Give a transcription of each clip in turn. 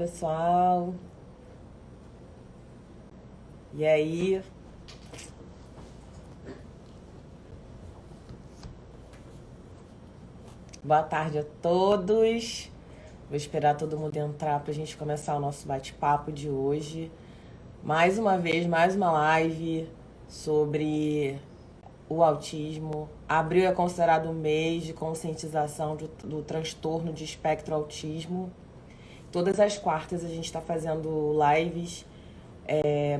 pessoal. E aí? Boa tarde a todos. Vou esperar todo mundo entrar para a gente começar o nosso bate-papo de hoje. Mais uma vez, mais uma live sobre o autismo. Abril é considerado o mês de conscientização do transtorno de espectro autismo. Todas as quartas a gente está fazendo lives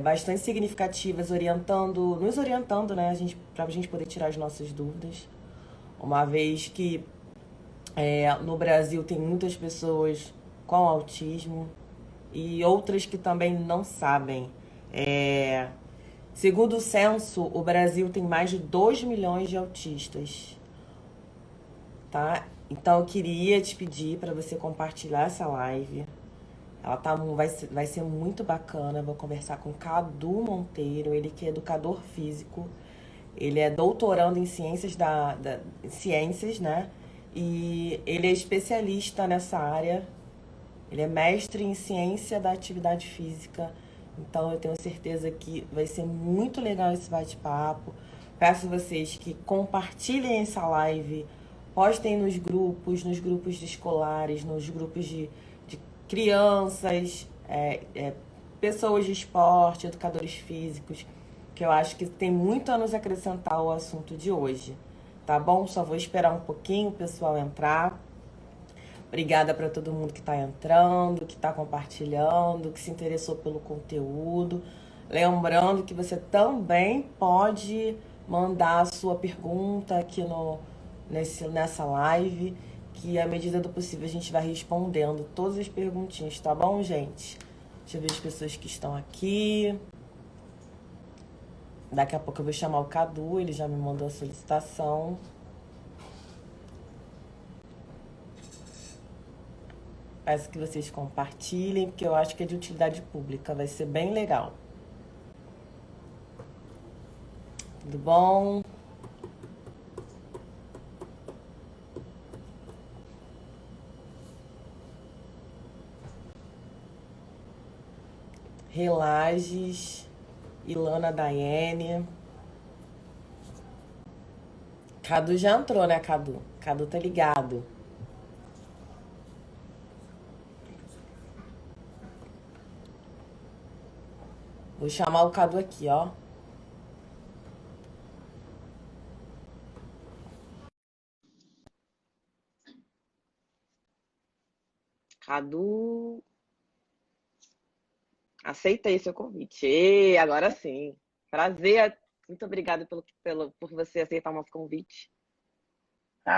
bastante significativas, nos orientando, né, para a gente poder tirar as nossas dúvidas. Uma vez que no Brasil tem muitas pessoas com autismo e outras que também não sabem. Segundo o censo, o Brasil tem mais de 2 milhões de autistas, tá? Então eu queria te pedir para você compartilhar essa live. Vai ser muito bacana. Eu vou conversar com Cadu Monteiro, ele que é educador físico. Ele é doutorando em ciências, né? E ele é especialista nessa área. Ele é mestre em ciência da atividade física. Então eu tenho certeza que vai ser muito legal esse bate-papo. Peço vocês que compartilhem essa live, postem nos grupos de escolares, nos grupos de crianças, pessoas de esporte, educadores físicos, que eu acho que tem muito a nos acrescentar ao assunto de hoje. Tá bom? Só vou esperar um pouquinho o pessoal entrar. Obrigada para todo mundo que está entrando, que está compartilhando, que se interessou pelo conteúdo. Lembrando que você também pode mandar a sua pergunta aqui nessa live, que à medida do possível a gente vai respondendo todas as perguntinhas, tá bom, gente? Deixa eu ver as pessoas que estão aqui. Daqui a pouco eu vou chamar o Cadu, ele já me mandou a solicitação. Peço que vocês compartilhem, porque eu acho que é de utilidade pública, vai ser bem legal. Tudo bom? Relages, Ilana Daiane. Cadu já entrou, né, Cadu? Cadu tá ligado. Vou chamar o Cadu aqui, ó. Cadu, aceitei seu convite. Agora sim. Prazer. Muito obrigada por você aceitar o nosso convite.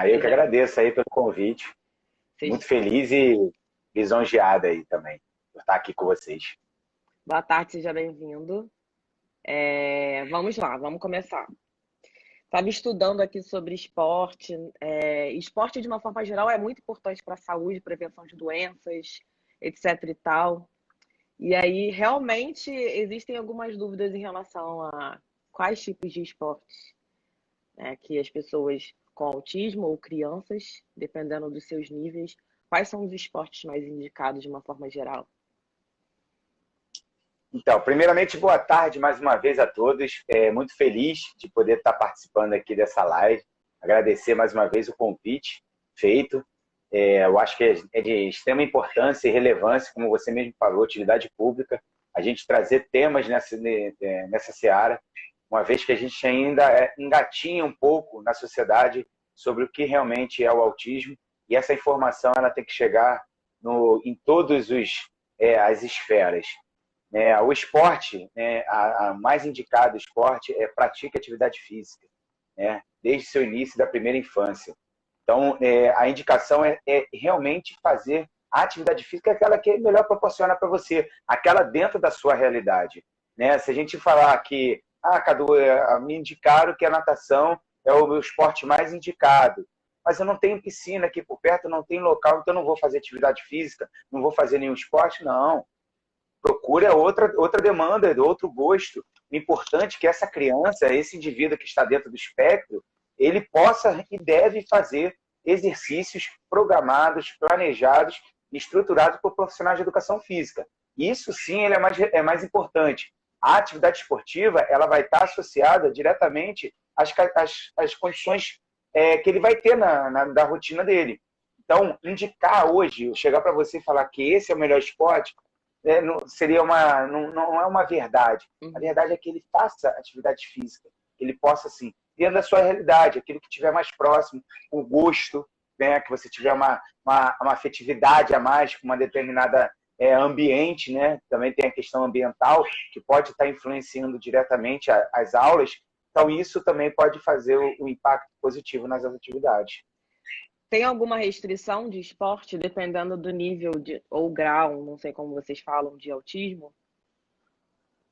Eu que agradeço aí pelo convite. Muito Seja... feliz e lisonjeada aí também por estar aqui com vocês. Boa tarde, seja bem-vindo. Vamos lá, vamos começar. Estava estudando aqui sobre esporte. Esporte, de uma forma geral, é muito importante para a saúde, prevenção de doenças, etc e tal. E aí, realmente, existem algumas dúvidas em relação a quais tipos de esportes, né, que as pessoas com autismo ou crianças, dependendo dos seus níveis, quais são os esportes mais indicados de uma forma geral? Então, primeiramente, boa tarde mais uma vez a todos. Muito feliz de poder estar participando aqui dessa live. Agradecer mais uma vez o convite feito. Eu acho que é de extrema importância e relevância, como você mesmo falou, utilidade pública, a gente trazer temas nessa seara, uma vez que a gente ainda engatinha um pouco na sociedade sobre o que realmente é o autismo, e essa informação ela tem que chegar em todas as esferas. O esporte, a mais indicado esporte é pratique atividade física, né, desde seu início da primeira infância. Então, a indicação é realmente fazer a atividade física, aquela que melhor proporciona para você, aquela dentro da sua realidade. Né? Se a gente falar que, Cadu, me indicaram que a natação é o meu esporte mais indicado, mas eu não tenho piscina aqui por perto, não tenho local, então eu não vou fazer atividade física, não vou fazer nenhum esporte, não. Procura outra demanda, outro gosto. O importante é que essa criança, esse indivíduo que está dentro do espectro, ele possa e deve fazer exercícios programados, planejados estruturado por profissionais de educação física. Isso sim ele é mais importante. A atividade esportiva ela vai estar associada diretamente às condições que ele vai ter da rotina dele. Então, indicar hoje, chegar para você e falar que esse é o melhor esporte, não é uma verdade. A verdade é que ele faça atividade física, que ele possa, assim, dentro da sua realidade, aquilo que estiver mais próximo, o gosto, né, que você tiver uma afetividade a mais com uma determinada ambiente, né? Também tem a questão ambiental, que pode estar influenciando diretamente as aulas. Então, isso também pode fazer o impacto positivo nas atividades. Tem alguma restrição de esporte, dependendo do nível ou grau, não sei como vocês falam, de autismo?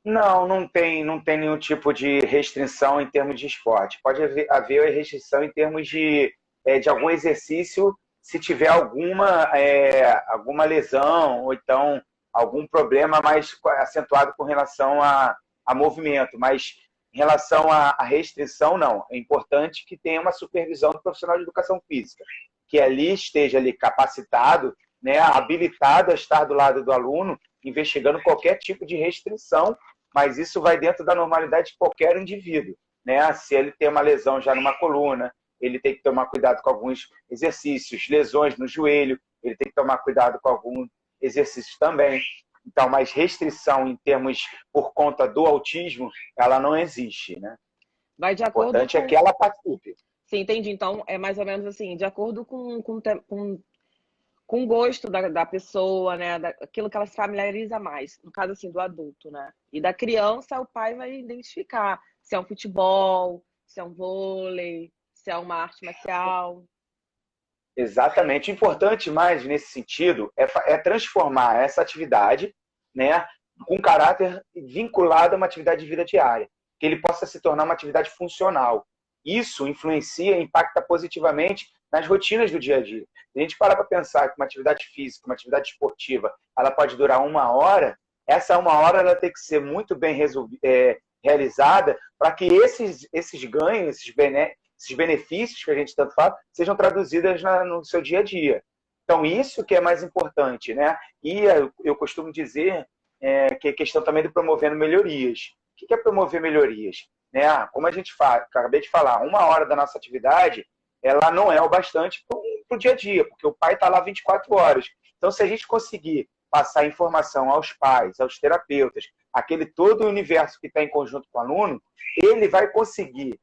Não tem nenhum tipo de restrição em termos de esporte. Pode haver restrição em termos de algum exercício, se tiver alguma lesão ou então algum problema mais acentuado com relação a movimento. Mas em relação à restrição, não. É importante que tenha uma supervisão do profissional de educação física, que esteja ali capacitado, né, habilitado a estar do lado do aluno, investigando qualquer tipo de restrição, mas isso vai dentro da normalidade de qualquer indivíduo, né? Se ele tem uma lesão já numa coluna, ele tem que tomar cuidado com alguns exercícios, lesões no joelho, ele tem que tomar cuidado com alguns exercícios também. Então, mas restrição em termos por conta do autismo, ela não existe, né? Vai de O acordo importante é que ela participe. Sim, entendi. Então, é mais ou menos assim, de acordo com o gosto da pessoa, né? Aquilo que ela se familiariza mais. No caso, assim, do adulto, né? E da criança, o pai vai identificar se é um futebol, se é um vôlei, se é uma arte marcial. Exatamente. O importante mais nesse sentido é transformar essa atividade, né, com caráter vinculado a uma atividade de vida diária, que ele possa se tornar uma atividade funcional. Isso influencia, impacta positivamente nas rotinas do dia a dia. Se a gente parar para pensar que uma atividade física, uma atividade esportiva, ela pode durar 1 hora, essa 1 hora ela tem que ser muito bem realizada para que esses ganhos, esses benefícios que a gente tanto fala, sejam traduzidos no seu dia a dia. Então, isso que é mais importante, né? E eu costumo dizer que é questão também de promovendo melhorias. O que é promover melhorias? Né? Como a gente acabei de falar, 1 hora da nossa atividade, ela não é o bastante para o dia a dia, porque o pai está lá 24 horas. Então, se a gente conseguir passar informação aos pais, aos terapeutas, aquele todo o universo que está em conjunto com o aluno, ele vai conseguir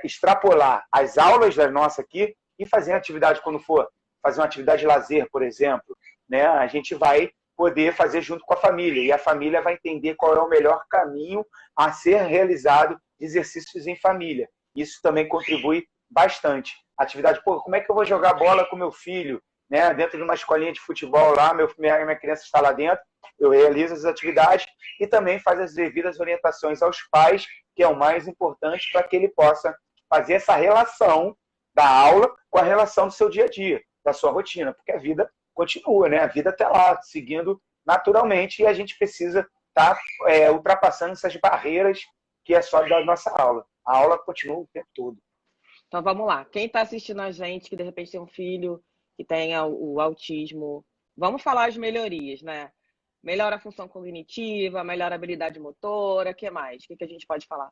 extrapolar as aulas da nossa aqui e fazer atividade, quando for fazer uma atividade de lazer, por exemplo, né? A gente vai poder fazer junto com a família, e a família vai entender qual é o melhor caminho a ser realizado de exercícios em família. Isso também contribui bastante. Atividade, como é que eu vou jogar bola com meu filho, né? Dentro de uma escolinha de futebol lá, minha criança está lá dentro, eu realizo as atividades e também faz as devidas orientações aos pais, que é o mais importante para que ele possa fazer essa relação da aula com a relação do seu dia a dia, da sua rotina, porque a vida continua, né? A vida está lá, seguindo naturalmente, e a gente precisa estar ultrapassando essas barreiras que é só da nossa aula. A aula continua o tempo todo. Então, vamos lá. Quem está assistindo a gente, que de repente tem um filho que tenha o autismo, vamos falar as melhorias, né? Melhora a função cognitiva, melhora a habilidade motora, o que mais? O que a gente pode falar?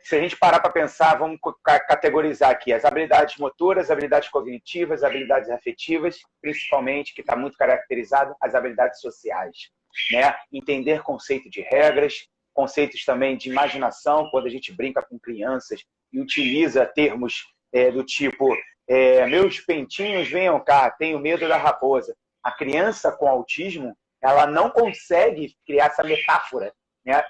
Se a gente parar para pensar, vamos categorizar aqui as habilidades motoras, as habilidades cognitivas, as habilidades afetivas, principalmente, que está muito caracterizado, as habilidades sociais, né? Entender conceito de regras, conceitos também de imaginação, quando a gente brinca com crianças e utiliza termos do tipo meus pentinhos venham cá, tenho medo da raposa. A criança com autismo, ela não consegue criar essa metáfora, né?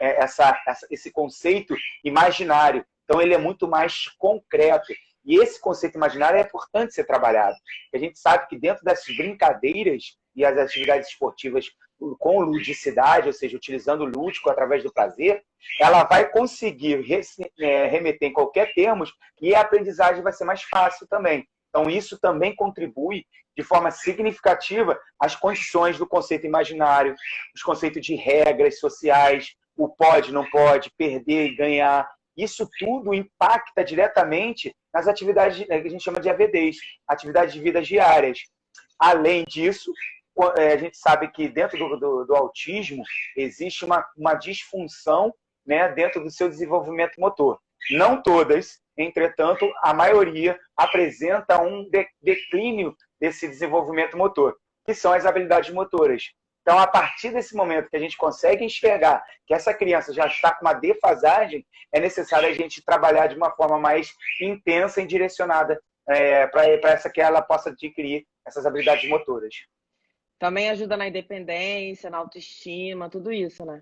Esse conceito imaginário. Então, ele é muito mais concreto. E esse conceito imaginário é importante ser trabalhado. A gente sabe que dentro dessas brincadeiras e as atividades esportivas com ludicidade, ou seja, utilizando o lúdico através do prazer, ela vai conseguir remeter em qualquer termos e a aprendizagem vai ser mais fácil também. Então, isso também contribui de forma significativa às condições do conceito imaginário, os conceitos de regras sociais, o pode, não pode, perder e ganhar. Isso tudo impacta diretamente nas atividades que a gente chama de AVDs, atividades de vidas diárias. Além disso, a gente sabe que dentro do autismo existe uma disfunção, né, dentro do seu desenvolvimento motor. Não todas, entretanto, a maioria apresenta um declínio desse desenvolvimento motor, que são as habilidades motoras. Então, a partir desse momento que a gente consegue enxergar que essa criança já está com uma defasagem, é necessário a gente trabalhar de uma forma mais intensa e direcionada para essa que ela possa adquirir essas habilidades motoras. Também ajuda na independência, na autoestima, tudo isso, né?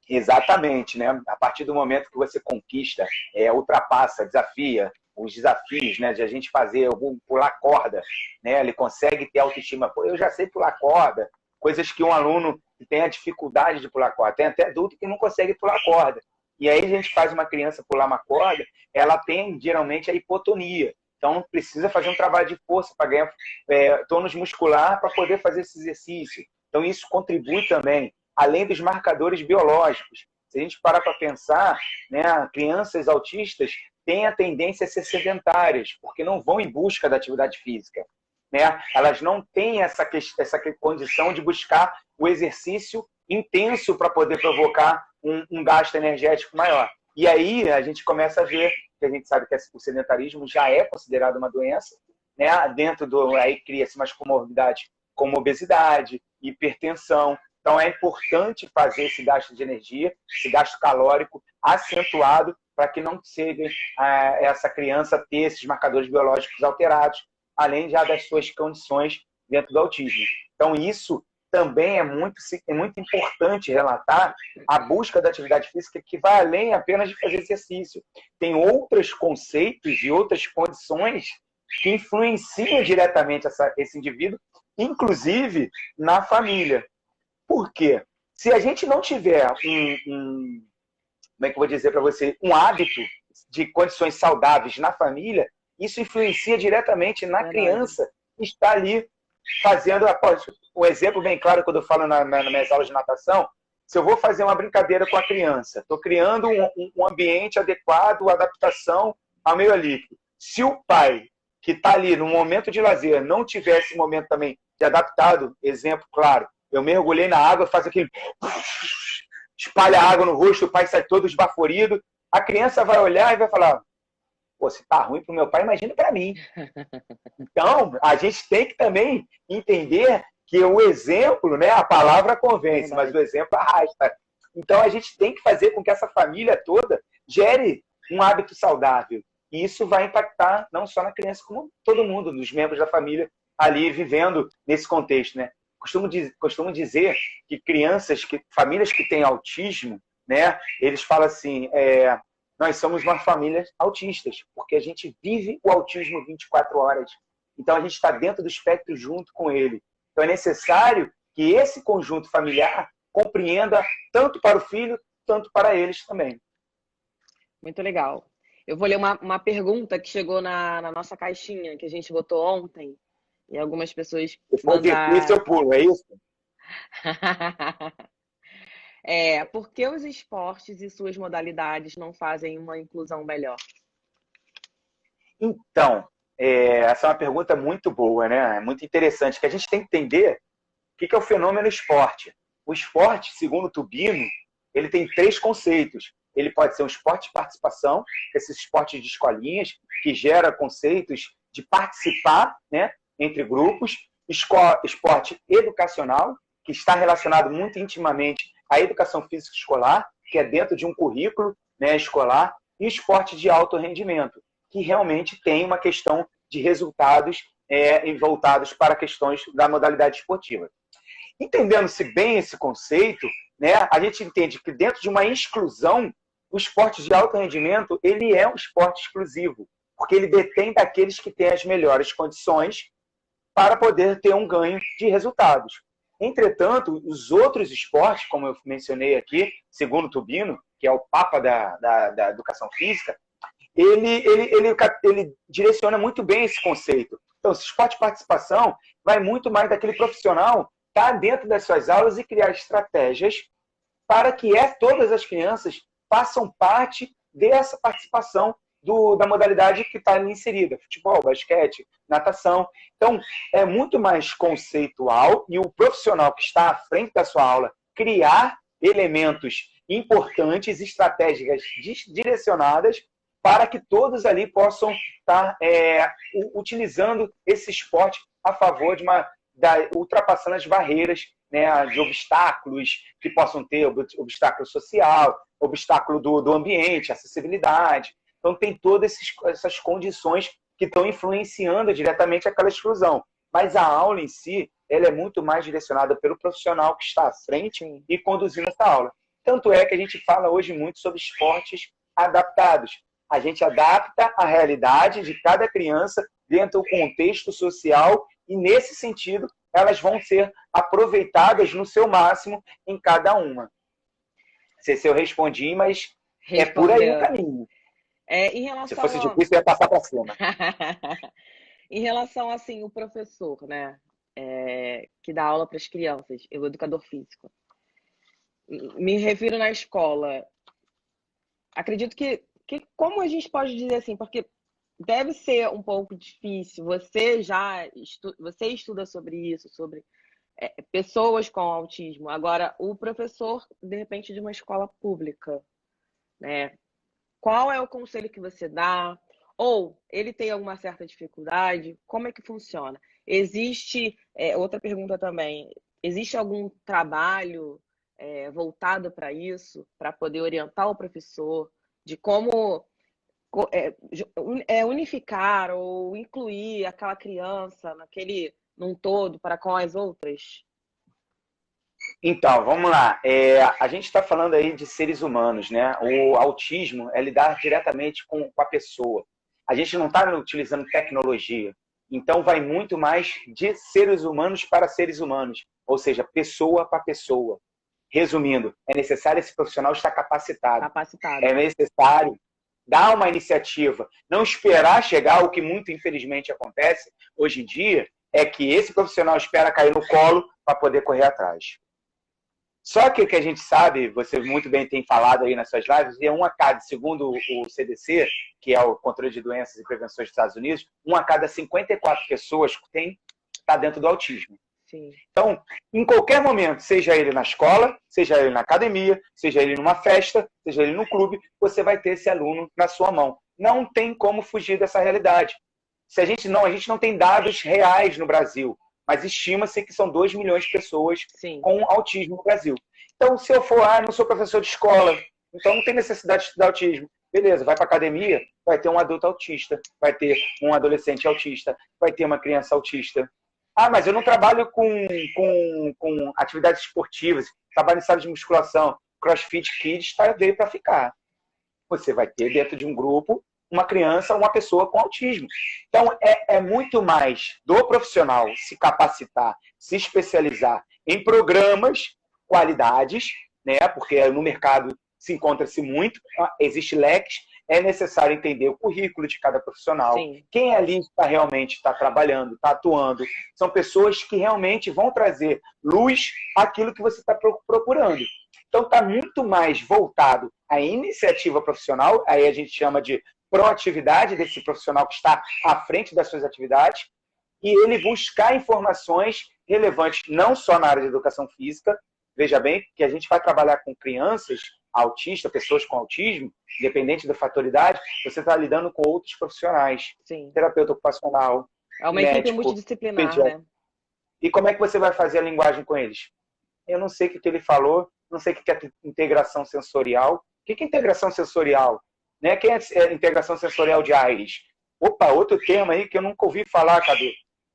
Exatamente, né? A partir do momento que você conquista, ultrapassa, desafia os desafios, né, de a gente fazer algum pular corda, né? Ele consegue ter autoestima. Pô, eu já sei pular corda, coisas que um aluno que tem a dificuldade de pular corda, tem até adulto que não consegue pular corda. E aí a gente faz uma criança pular uma corda, ela tem geralmente a hipotonia. Então precisa fazer um trabalho de força para ganhar tônus muscular para poder fazer esse exercício. Então isso contribui também, além dos marcadores biológicos. Se a gente parar para pensar, né, crianças autistas têm a tendência a ser sedentárias, porque não vão em busca da atividade física, né? Elas não têm essa condição de buscar o exercício intenso para poder provocar um gasto energético maior. E aí a gente começa a ver, que a gente sabe que o sedentarismo já é considerado uma doença, né? Aí cria-se umas comorbidades como obesidade, hipertensão. Então é importante fazer esse gasto de energia, esse gasto calórico acentuado, para que não seja essa criança ter esses marcadores biológicos alterados, além já das suas condições dentro do autismo. Então isso também é muito importante relatar a busca da atividade física, que vai além apenas de fazer exercício. Tem outros conceitos e outras condições que influenciam diretamente esse indivíduo, inclusive na família. Por quê? Se a gente não tiver como é que eu vou dizer para você, um hábito de condições saudáveis na família, isso influencia diretamente na criança que está ali fazendo. Um exemplo bem claro, quando eu falo nas minhas aulas de natação, se eu vou fazer uma brincadeira com a criança, estou criando um ambiente adequado, adaptação ao meio líquido. Se o pai, que está ali no momento de lazer, não tiver esse momento também de adaptado, exemplo claro, eu mergulhei na água, faço aquele... espalha água no rosto, o pai sai todo esbaforido, a criança vai olhar e vai falar, pô, se tá ruim pro meu pai, imagina para mim. Então, a gente tem que também entender que o exemplo, né, a palavra convence, mas o exemplo arrasta. Então, a gente tem que fazer com que essa família toda gere um hábito saudável. E isso vai impactar não só na criança, como todo mundo, dos membros da família ali vivendo nesse contexto, né? Costumo dizer que famílias que têm autismo, né, eles falam assim, nós somos uma família autistas, porque a gente vive o autismo 24 horas. Então, a gente está dentro do espectro junto com ele. Então, é necessário que esse conjunto familiar compreenda tanto para o filho, tanto para eles também. Muito legal. Eu vou ler uma pergunta que chegou na nossa caixinha, que a gente botou ontem. E algumas pessoas mandaram... Isso eu pulo, é isso? Por que os esportes e suas modalidades não fazem uma inclusão melhor? Então, essa é uma pergunta muito boa, né? Muito interessante, que a gente tem que entender o que é o fenômeno esporte. O esporte, segundo o Tubino, ele tem 3 conceitos. Ele pode ser um esporte de participação, esses esportes de escolinhas, que gera conceitos de participar, né, entre grupos, esporte educacional, que está relacionado muito intimamente à educação física escolar, que é dentro de um currículo, né, escolar, e esporte de alto rendimento, que realmente tem uma questão de resultados voltados para questões da modalidade esportiva. Entendendo-se bem esse conceito, né, a gente entende que dentro de uma exclusão, o esporte de alto rendimento ele é um esporte exclusivo, porque ele detém daqueles que têm as melhores condições para poder ter um ganho de resultados. Entretanto, os outros esportes, como eu mencionei aqui, segundo o Tubino, que é o papa da educação física, ele direciona muito bem esse conceito. Então, esse esporte de participação vai muito mais daquele profissional estar dentro das suas aulas e criar estratégias para que todas as crianças façam parte dessa participação da modalidade que está ali inserida, futebol, basquete, natação. Então, é muito mais conceitual e o profissional que está à frente da sua aula criar elementos importantes, estratégias direcionadas para que todos ali possam estar utilizando esse esporte a favor ultrapassando as barreiras, né, de obstáculos que possam ter, obstáculo social, obstáculo do ambiente, acessibilidade. Então, tem todas essas condições que estão influenciando diretamente aquela exclusão. Mas a aula em si, ela é muito mais direcionada pelo profissional que está à frente e conduzindo essa aula. Tanto é que a gente fala hoje muito sobre esportes adaptados. A gente adapta a realidade de cada criança dentro do contexto social e, nesse sentido, elas vão ser aproveitadas no seu máximo em cada uma. Não sei se eu respondi, mas é por aí o caminho. Em relação se fosse difícil, eu ia passar para cima. Em relação, assim, o professor, né, que dá aula para as crianças, o educador físico. Me refiro na escola. Acredito que como a gente pode dizer assim, porque deve ser um pouco difícil. Você estuda sobre isso, sobre pessoas com autismo. Agora, o professor, de repente, de uma escola pública, né? Qual é o conselho que você dá? Ou ele tem alguma certa dificuldade? Como é que funciona? Existe, outra pergunta também, existe algum trabalho voltado para isso, para poder orientar o professor de como unificar ou incluir aquela criança num todo para com as outras? Então, vamos lá. A gente está falando aí de seres humanos, né? O autismo é lidar diretamente com a pessoa. A gente não está utilizando tecnologia. Então, vai muito mais de seres humanos para seres humanos. Ou seja, pessoa para pessoa. Resumindo, é necessário esse profissional estar capacitado. É necessário dar uma iniciativa. Não esperar chegar, o que muito infelizmente acontece hoje em dia, é que esse profissional espera cair no colo para poder correr atrás. Só que o que a gente sabe, você muito bem tem falado aí nas suas lives, é 1 a cada, segundo o CDC, que é o Controle de Doenças e Prevenção dos Estados Unidos, 1 a cada 54 pessoas está dentro do autismo. Sim. Então, em qualquer momento, seja ele na escola, seja ele na academia, seja ele numa festa, seja ele no clube, você vai ter esse aluno na sua mão. Não tem como fugir dessa realidade. A gente não tem dados reais no Brasil, mas estima-se que são 2 milhões de pessoas com autismo no Brasil. Então, se eu for, não sou professor de escola, então não tem necessidade de estudar autismo. Beleza, vai para a academia, vai ter um adulto autista, vai ter um adolescente autista, vai ter uma criança autista. Mas eu não trabalho com atividades esportivas, trabalho em sala de musculação, CrossFit Kids veio para ficar. Você vai ter dentro de um grupo uma criança, uma pessoa com autismo. Então, é muito mais do profissional se capacitar, se especializar em programas, qualidades, né? Porque no mercado se encontra-se muito, existe leques, é necessário entender o currículo de cada profissional. Sim. Quem ali realmente está trabalhando, está atuando, são pessoas que realmente vão trazer luz àquilo que você está procurando. Então, está muito mais voltado à iniciativa profissional, aí a gente chama de proatividade desse profissional que está à frente das suas atividades, e ele buscar informações relevantes não só na área de educação física. Veja bem que a gente vai trabalhar com crianças autistas, pessoas com autismo, independente da fatalidade, você está lidando com outros profissionais. Sim. Terapeuta ocupacional, é uma médico, equipe multidisciplinar, pediatra. né? E como é que você vai fazer a linguagem com eles? Eu não sei o que ele falou, não sei o que é integração sensorial. O que é integração sensorial? Né? Quem é integração sensorial de Aires? Opa, outro termo aí que eu nunca ouvi falar, Cadu.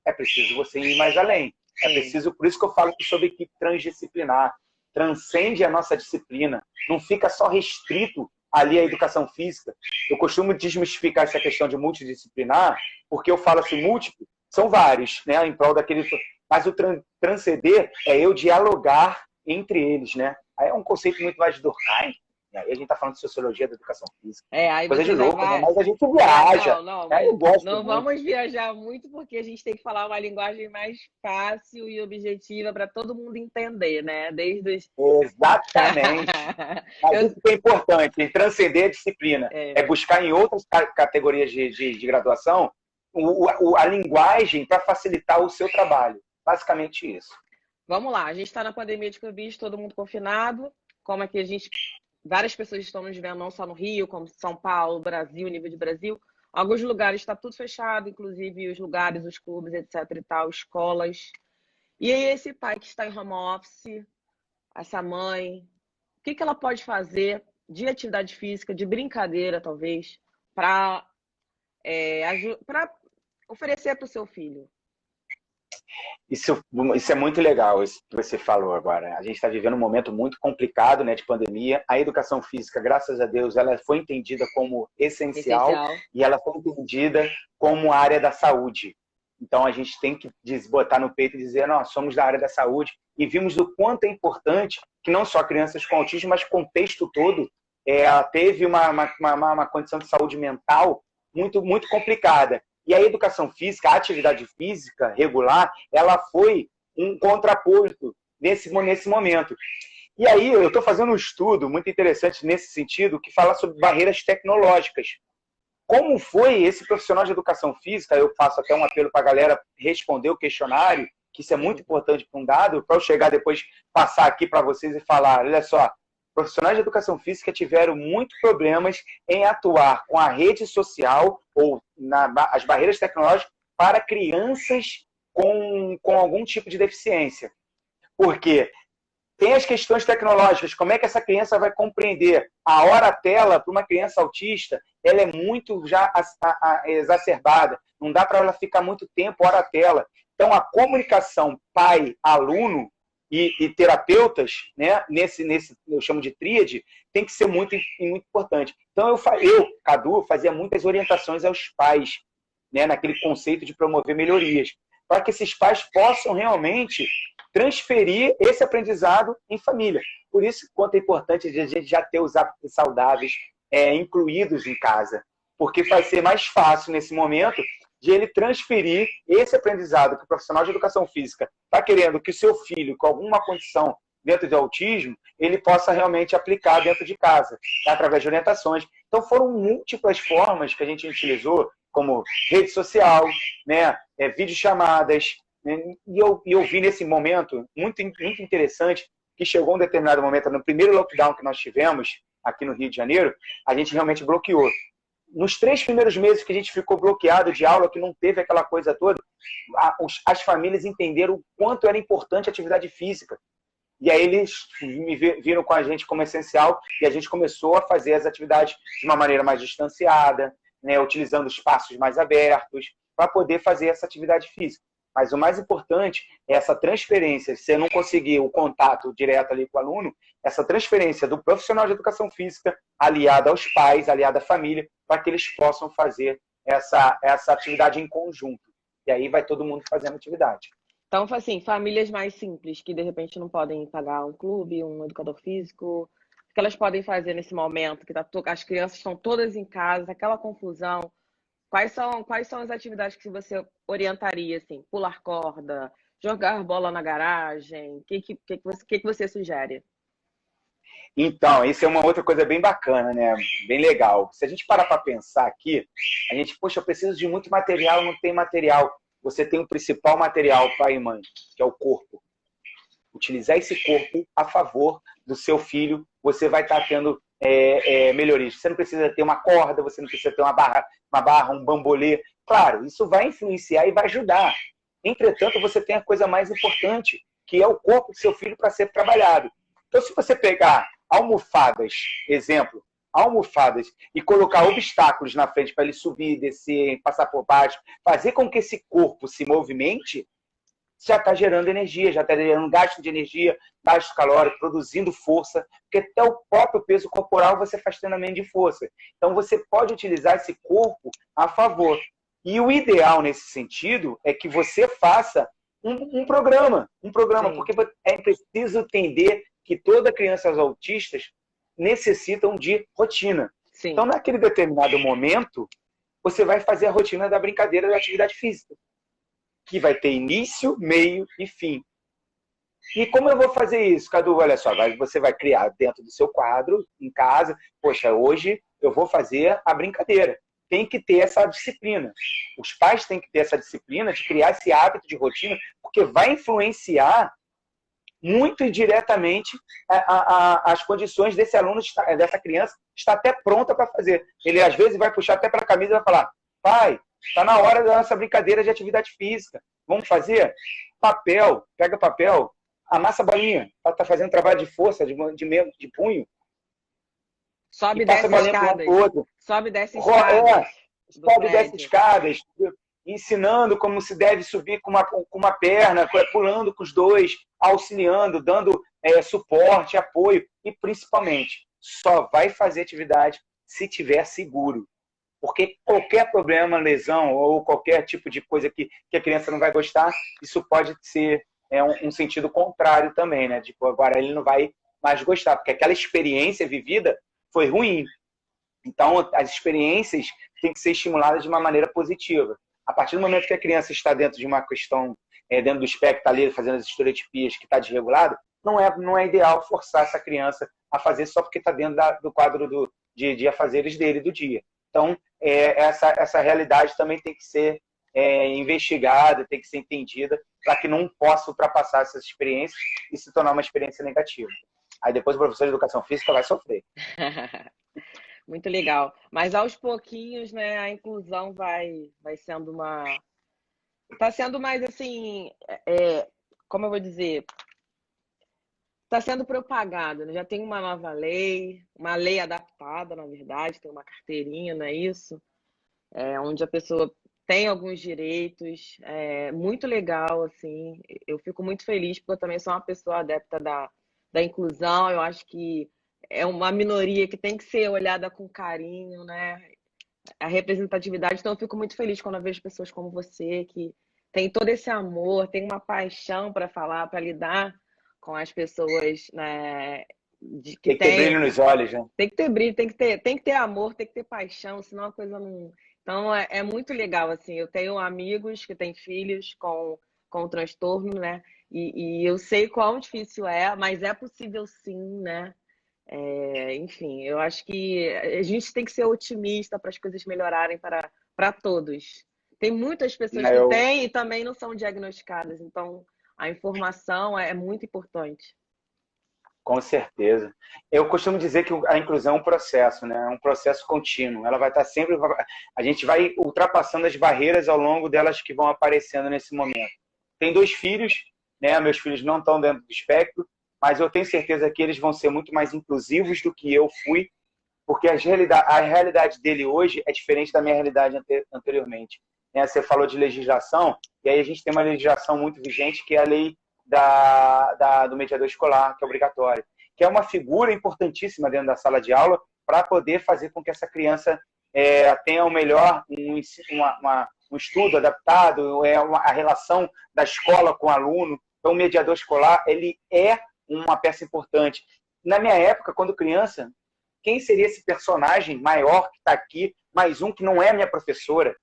É preciso você ir mais além. É preciso, por isso que eu falo sobre equipe transdisciplinar. Transcende a nossa disciplina. Não fica só restrito ali à educação física. Eu costumo desmistificar essa questão de multidisciplinar, porque eu falo assim, múltiplo, são vários, né? Em prol daquele... Mas o transcender é eu dialogar entre eles, né? Aí é um conceito muito mais de Durkheim, E aí a gente está falando de sociologia da educação física. Aí Coisa de você já louco, né? vai. Mas a gente viaja. Não, Eu gosto não muito. vamos viajar muito, porque a gente tem que falar uma linguagem mais fácil e objetiva para todo mundo entender, né? Desde os. Exatamente. Mas isso que é importante, transcender a disciplina. É buscar em outras categorias de graduação a linguagem para facilitar o seu trabalho. Basicamente isso. Vamos lá, a gente está na pandemia de Covid, todo mundo confinado. Como é que a gente. Várias pessoas estão nos vendo, não só no Rio, como São Paulo, Brasil, nível de Brasil. Alguns lugares está tudo fechado, inclusive os lugares, os clubes, etc. e tal, escolas. E aí, esse pai que está em home office, essa mãe, o que ela pode fazer de atividade física, de brincadeira, talvez, para oferecer para o seu filho? Isso é muito legal, isso que você falou agora. A gente está vivendo um momento muito complicado, né, de pandemia. A educação física, graças a Deus, ela foi entendida como essencial. E ela foi entendida como área da saúde. Então, a gente tem que botar no peito e dizer, nós somos da área da saúde. E vimos o quanto é importante que não só crianças com autismo, mas o contexto todo, ela teve uma condição de saúde mental muito, muito complicada. E a educação física, a atividade física regular, ela foi um contraponto nesse momento. E aí eu estou fazendo um estudo muito interessante nesse sentido, que fala sobre barreiras tecnológicas. Como foi esse profissional de educação física? Eu faço até um apelo para a galera responder o questionário, que isso é muito importante para um dado, para eu chegar depois, passar aqui para vocês e falar, olha só, profissionais de educação física tiveram muitos problemas em atuar com a rede social ou as barreiras tecnológicas para crianças com algum tipo de deficiência. Porque tem as questões tecnológicas, como é que essa criança vai compreender a hora-tela para uma criança autista, ela é muito já exacerbada, não dá para ela ficar muito tempo hora-tela. Então, a comunicação pai-aluno e terapeutas, né, eu chamo de tríade, tem que ser muito, muito importante. Então, eu, Cadu, fazia muitas orientações aos pais, né, naquele conceito de promover melhorias, para que esses pais possam realmente transferir esse aprendizado em família. Por isso, quanto é importante a gente já ter os hábitos saudáveis incluídos em casa, porque vai ser mais fácil nesse momento de ele transferir esse aprendizado que o profissional de educação física está querendo que o seu filho, com alguma condição dentro de autismo, ele possa realmente aplicar dentro de casa, através de orientações. Então, foram múltiplas formas que a gente utilizou, como rede social, né, videochamadas, né, e eu vi nesse momento, muito interessante, que chegou um determinado momento, no primeiro lockdown que nós tivemos aqui no Rio de Janeiro, a gente realmente bloqueou. Nos 3 primeiros meses que a gente ficou bloqueado de aula, que não teve aquela coisa toda, as famílias entenderam o quanto era importante a atividade física. E aí eles me viram com a gente como essencial e a gente começou a fazer as atividades de uma maneira mais distanciada, né, utilizando espaços mais abertos, para poder fazer essa atividade física. Mas o mais importante é essa transferência. Se você não conseguir o contato direto ali com o aluno, essa transferência do profissional de educação física aliada aos pais, aliada à família, para que eles possam fazer essa atividade em conjunto. E aí vai todo mundo fazendo atividade. Então, assim, famílias mais simples, que de repente não podem pagar um clube, um educador físico, o que elas podem fazer nesse momento, que as crianças estão todas em casa, aquela confusão. Quais são as atividades que você orientaria, assim? Pular corda, jogar bola na garagem? O que você sugere? Então, isso é uma outra coisa bem bacana, né? Bem legal. Se a gente parar para pensar aqui, a gente, poxa, eu preciso de muito material, não tem material. Você tem o principal material, pai e mãe, que é o corpo. Utilizar esse corpo a favor do seu filho, você vai estar tendo melhorias. Você não precisa ter uma corda, você não precisa ter uma barra, um bambolê. Claro, isso vai influenciar e vai ajudar. Entretanto, você tem a coisa mais importante, que é o corpo do seu filho para ser trabalhado. Então, se você pegar almofadas, exemplo, almofadas, e colocar obstáculos na frente para ele subir, descer, passar por baixo, fazer com que esse corpo se movimente, já está gerando energia, já está gerando gasto de energia, gasto calórico, produzindo força, porque até o próprio peso corporal você faz treinamento de força. Então você pode utilizar esse corpo a favor. E o ideal nesse sentido é que você faça um programa, Sim. porque é preciso entender que toda criança autistas necessitam de rotina. Sim. Então, naquele determinado momento, você vai fazer a rotina da brincadeira da atividade física, que vai ter início, meio e fim. E como eu vou fazer isso, Cadu? Olha só, você vai criar dentro do seu quadro, em casa, poxa, hoje eu vou fazer a brincadeira. Tem que ter essa disciplina. Os pais têm que ter essa disciplina de criar esse hábito de rotina, porque vai influenciar muito diretamente as condições desse aluno, dessa criança, estar até pronta para fazer. Ele, às vezes, vai puxar até para a camisa e vai falar: pai, está na hora da nossa brincadeira de atividade física. Vamos fazer? Papel, pega papel, amassa a bolinha, ela está fazendo trabalho de força, de punho. Sobe e desce escadas. Sobe e desce escadas. Sobe e desce escadas, ensinando como se deve subir com uma perna, pulando com os dois, auxiliando, dando suporte, apoio. E, principalmente, só vai fazer atividade se tiver seguro. Porque qualquer problema, lesão ou qualquer tipo de coisa que a criança não vai gostar, isso pode ser um sentido contrário também, né? Tipo, agora ele não vai mais gostar, porque aquela experiência vivida foi ruim. Então, as experiências têm que ser estimuladas de uma maneira positiva. A partir do momento que a criança está dentro de uma questão, dentro do espectro ali, fazendo as estereotipias que está desregulado, não é ideal forçar essa criança a fazer só porque está dentro do quadro de afazeres dele do dia. Então, essa realidade também tem que ser investigada, tem que ser entendida, para que não possa ultrapassar essas experiências e se tornar uma experiência negativa. Aí depois o professor de educação física vai sofrer. Muito legal. Mas aos pouquinhos, né, a inclusão vai sendo uma... Está sendo mais assim, como eu vou dizer, está sendo propagado, né? Já tem uma nova lei, uma lei adaptada, na verdade, tem uma carteirinha, não é isso? Onde a pessoa tem alguns direitos, muito legal, assim. Eu fico muito feliz, porque eu também sou uma pessoa adepta da inclusão. Eu acho que é uma minoria que tem que ser olhada com carinho, né? A representatividade. Então, eu fico muito feliz quando eu vejo pessoas como você, que tem todo esse amor, tem uma paixão para falar, para lidar com as pessoas, né? Tem que ter brilho nos olhos, né? Tem que ter brilho, tem que ter amor, tem que ter paixão, senão a coisa não... Então, é muito legal, assim. Eu tenho amigos que têm filhos com transtorno, né? E eu sei quão difícil mas é possível sim, né? Enfim, eu acho que a gente tem que ser otimista para as coisas melhorarem para todos. Tem muitas pessoas que têm e também não são diagnosticadas, então a informação é muito importante. Com certeza. Eu costumo dizer que a inclusão é um processo, né? É um processo contínuo. Ela vai estar sempre... A gente vai ultrapassando as barreiras ao longo delas que vão aparecendo nesse momento. Tenho 2 filhos, né? Meus filhos não estão dentro do espectro, mas eu tenho certeza que eles vão ser muito mais inclusivos do que eu fui, porque a realidade dele hoje é diferente da minha realidade anteriormente. Você falou de legislação, e aí a gente tem uma legislação muito vigente, que é a lei do mediador escolar, que é obrigatório, que é uma figura importantíssima dentro da sala de aula para poder fazer com que essa criança tenha o melhor um estudo adaptado, a relação da escola com o aluno. Então, o mediador escolar, ele é uma peça importante. Na minha época, quando criança, quem seria esse personagem maior que está aqui, mais um que não é minha professora?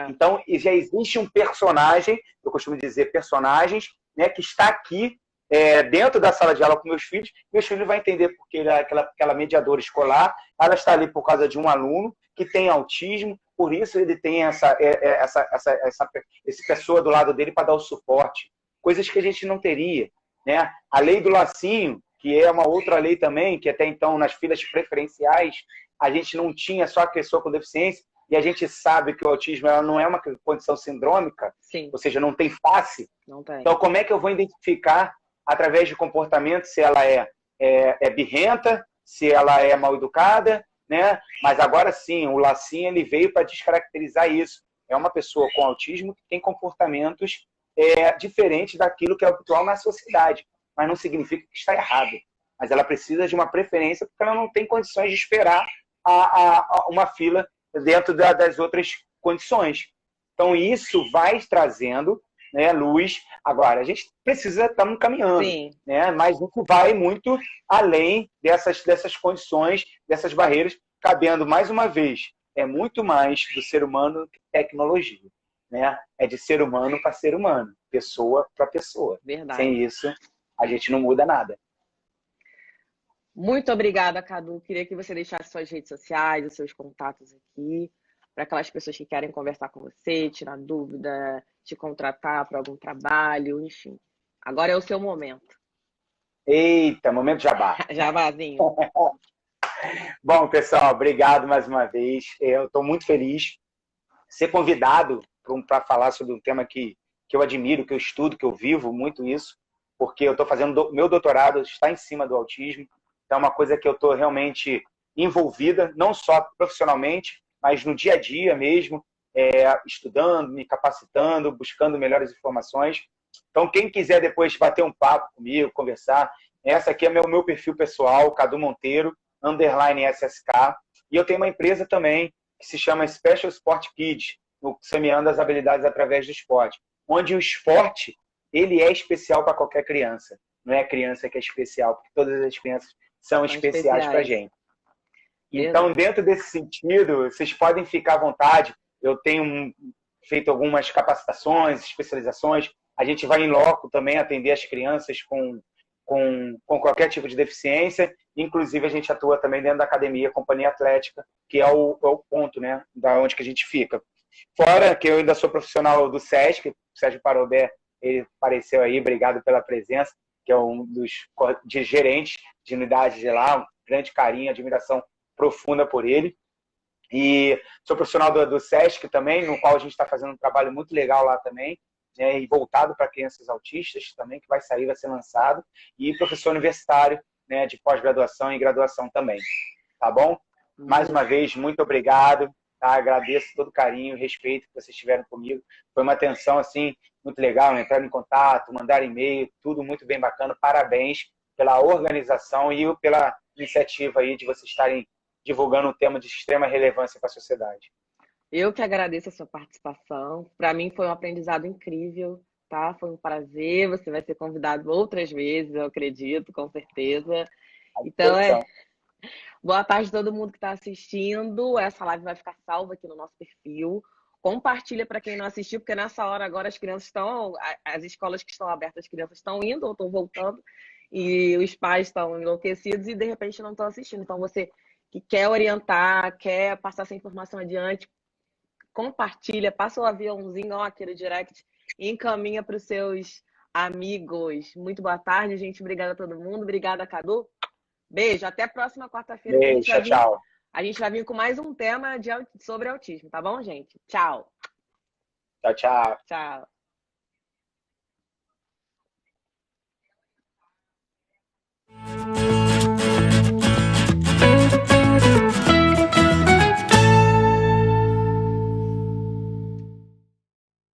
Então, já existe um personagem, eu costumo dizer personagens, né, que está aqui dentro da sala de aula com meus filhos vão entender porque aquela mediadora escolar, ela está ali por causa de um aluno que tem autismo, por isso ele tem essa pessoa do lado dele para dar o suporte. Coisas que a gente não teria, né? A lei do lacinho, que é uma outra lei também, que até então nas filas preferenciais a gente não tinha só a pessoa com deficiência, e a gente sabe que o autismo ela não é uma condição sindrômica, Sim. Ou seja, não tem face. Não tem. Então, como é que eu vou identificar, através de comportamento, se ela é birrenta, se ela é mal educada, né? Mas agora sim, o lacinho ele veio para descaracterizar isso. É uma pessoa com autismo que tem comportamentos diferentes daquilo que é habitual na sociedade, mas não significa que está errado. Mas ela precisa de uma preferência porque ela não tem condições de esperar uma fila dentro das outras condições. Então, isso vai trazendo né, luz. Agora, a gente precisa estar caminhando, Sim, né? Mas isso vai muito além dessas condições, dessas barreiras, cabendo, mais uma vez, é muito mais do ser humano que tecnologia, né? É de ser humano para ser humano, pessoa para pessoa. verdade. Sem isso, a gente não muda nada. Muito obrigada, Cadu. Queria que você deixasse suas redes sociais, os seus contatos aqui, para aquelas pessoas que querem conversar com você, tirar dúvida, te contratar para algum trabalho, enfim. Agora é o seu momento. Eita, momento jabá. Jabazinho. Bom, pessoal, obrigado mais uma vez. Eu estou muito feliz de ser convidado para falar sobre um tema que eu admiro, que eu estudo, que eu vivo muito isso, porque eu estou fazendo meu doutorado, está em cima do autismo. Então, é uma coisa que eu estou realmente envolvida, não só profissionalmente, mas no dia a dia mesmo, estudando, me capacitando, buscando melhores informações. Então, quem quiser depois bater um papo comigo, conversar, essa aqui é meu perfil pessoal, Cadu Monteiro, _SSK. E eu tenho uma empresa também que se chama Special Sport Kids, semeando as habilidades através do esporte, onde o esporte ele é especial para qualquer criança. Não é a criança que é especial, porque todas as crianças são especiais para a gente. Então, dentro desse sentido, vocês podem ficar à vontade. Eu tenho feito algumas capacitações, especializações. A gente vai em loco também atender as crianças com qualquer tipo de deficiência. Inclusive, a gente atua também dentro da academia, Companhia Atlética, que é o ponto, né, da onde que a gente fica. Fora que eu ainda sou profissional do SESC, o Sérgio Parobé, ele apareceu aí, obrigado pela presença, que é um dos gerentes de unidade de lá, um grande carinho, admiração profunda por ele. E sou profissional do SESC também, no qual a gente está fazendo um trabalho muito legal lá também, né, e voltado para crianças autistas também, que vai sair, vai ser lançado, e professor universitário, né, de pós-graduação e graduação também. Tá bom? Mais uma vez, muito obrigado. Tá? Agradeço todo o carinho e respeito que vocês tiveram comigo. Foi uma atenção assim, muito legal, né? Entrar em contato, mandar e-mail, tudo muito bem bacana. Parabéns pela organização e pela iniciativa aí de vocês estarem divulgando um tema de extrema relevância para a sociedade. Eu que agradeço a sua participação. Para mim foi um aprendizado incrível, tá? Foi um prazer. Você vai ser convidado outras vezes, eu acredito, com certeza. Então, boa tarde a todo mundo que está assistindo. Essa live vai ficar salva aqui no nosso perfil. Compartilha para quem não assistiu, porque nessa hora agora as crianças estão, as escolas que estão abertas, as crianças estão indo ou estão voltando, e os pais estão enlouquecidos e de repente não estão assistindo. Então, você que quer orientar, quer passar essa informação adiante, compartilha, passa o aviãozinho ó, aqui no direct e encaminha para os seus amigos. Muito boa tarde, gente. Obrigada a todo mundo. Obrigada, Cadu. Beijo. Até a próxima quarta-feira. Beijo, tchau. A gente vai vir com mais um tema sobre autismo, tá bom, gente? Tchau. Tchau, tchau. Tchau.